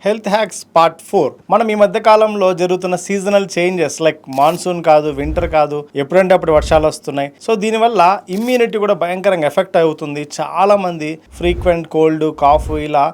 Health hacks part 4. మనం ఈ మధ్య కాలంలో జరుగుతున్న సీజనల్ చేంజెస్ లైక్ మాన్సూన్ కాదు, వింటర్ కాదు, ఎప్పుడంటే అప్పుడు వర్షాలు వస్తున్నాయి. సో దీనివల్ల ఇమ్యూనిటీ కూడా భయంకరంగా ఎఫెక్ట్ అవుతుంది. చాలా మంది ఫ్రీక్వెంట్ కోల్డ్, కాఫ్ ఇలా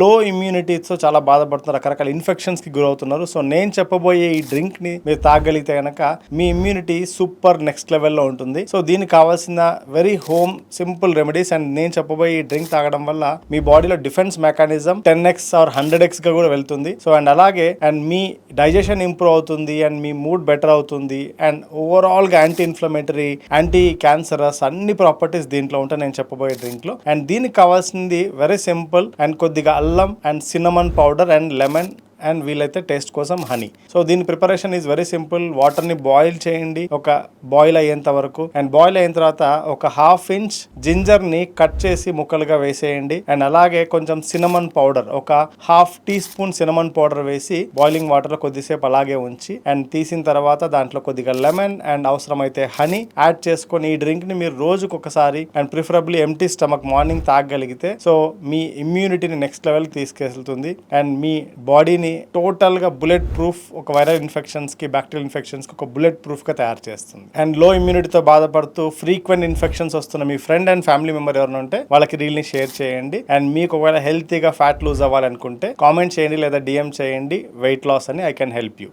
లో ఇమ్యూనిటీతో చాలా బాధపడుతున్నారు, రకరకాల ఇన్ఫెక్షన్స్కి గురవుతున్నారు. సో నేను చెప్పబోయే ఈ డ్రింక్ని మీరు తాగలిగితే కనుక మీ ఇమ్యూనిటీ సూపర్ నెక్స్ట్ లెవెల్లో ఉంటుంది. సో దీనికి కావాల్సిన very home simple remedies and నేను చెప్పబోయే ఈ డ్రింక్ తాగడం వల్ల మీ బాడీలో defence mechanism 10x are 100x గా కూడా వెళ్తుంది. సో అండ్ అలాగే అండ్ మీ డైజెషన్ ఇంప్రూవ్ అవుతుంది అండ్ మీ మూడ్ బెటర్ అవుతుంది అండ్ ఓవరాల్ గా యాంటీ ఇన్ఫ్లమేటరీ, యాంటీ క్యాన్సరస్ అన్ని ప్రాపర్టీస్ దీంట్లో ఉంటాయి నేను చెప్పబోయే డ్రింక్ లో. అండ్ దీనికి కావాల్సింది వెరీ సింపుల్ అండ్ కొద్దిగా అల్లం and cinnamon powder and lemon and వీలైతే టేస్ట్ కోసం హనీ. సో దీని ప్రిపరేషన్ ఈజ్ వెరీ సింపుల్. వాటర్ని బాయిల్ చేయండి ఒక బాయిల్ అయ్యేంత వరకు. అండ్ బాయిల్ అయిన తర్వాత ఒక 1/2 ఇంచ్ జింజర్ని కట్ చేసి ముక్కలుగా వేసేయండి. అండ్ అలాగే కొంచెం సినమన్ పౌడర్, ఒక 1/2 టీ స్పూన్ సినమన్ పౌడర్ వేసి బాయిలింగ్ వాటర్లో కొద్దిసేపు అలాగే ఉంచి అండ్ తీసిన తర్వాత దాంట్లో కొద్దిగా లెమన్ అండ్ అవసరమైతే హనీ యాడ్ చేసుకొని ఈ డ్రింక్ని మీరు రోజుకు ఒకసారి and preferably empty stomach morning తాగగలిగితే సో మీ ఇమ్యూనిటీని నెక్స్ట్ లెవెల్కి తీసుకెళ్తుంది అండ్ మీ బాడీని టోటల్ గా బుల్లెట్ ప్రూఫ్, ఒక వైరల్ ఇన్ఫెక్షన్స్ కి, బ్యాక్టీరియల్ ఇన్ఫెక్షన్స్ కి ఒక బుల్లెట్ ప్రూఫ్ గా తయారు చేస్తుంది. అండ్ లో ఇమ్యూనిటీతో బాధపడుతూ ఫ్రీక్వెంట్ ఇన్ఫెక్షన్స్ వస్తున్న మీ ఫ్రెండ్ అండ్ ఫ్యామిలీ మెంబర్ ఎవరైనా ఉంటే వాళ్ళకి రీల్ ని షేర్ చేయండి. అండ్ మీకు ఒకవేళ హెల్తీగా ఫ్యాట్ లూజ్ అవ్వాలనుకుంటే కామెంట్ చేయండి లేదా డిఎం చేయండి వెయిట్ లాస్ అని. I can help you.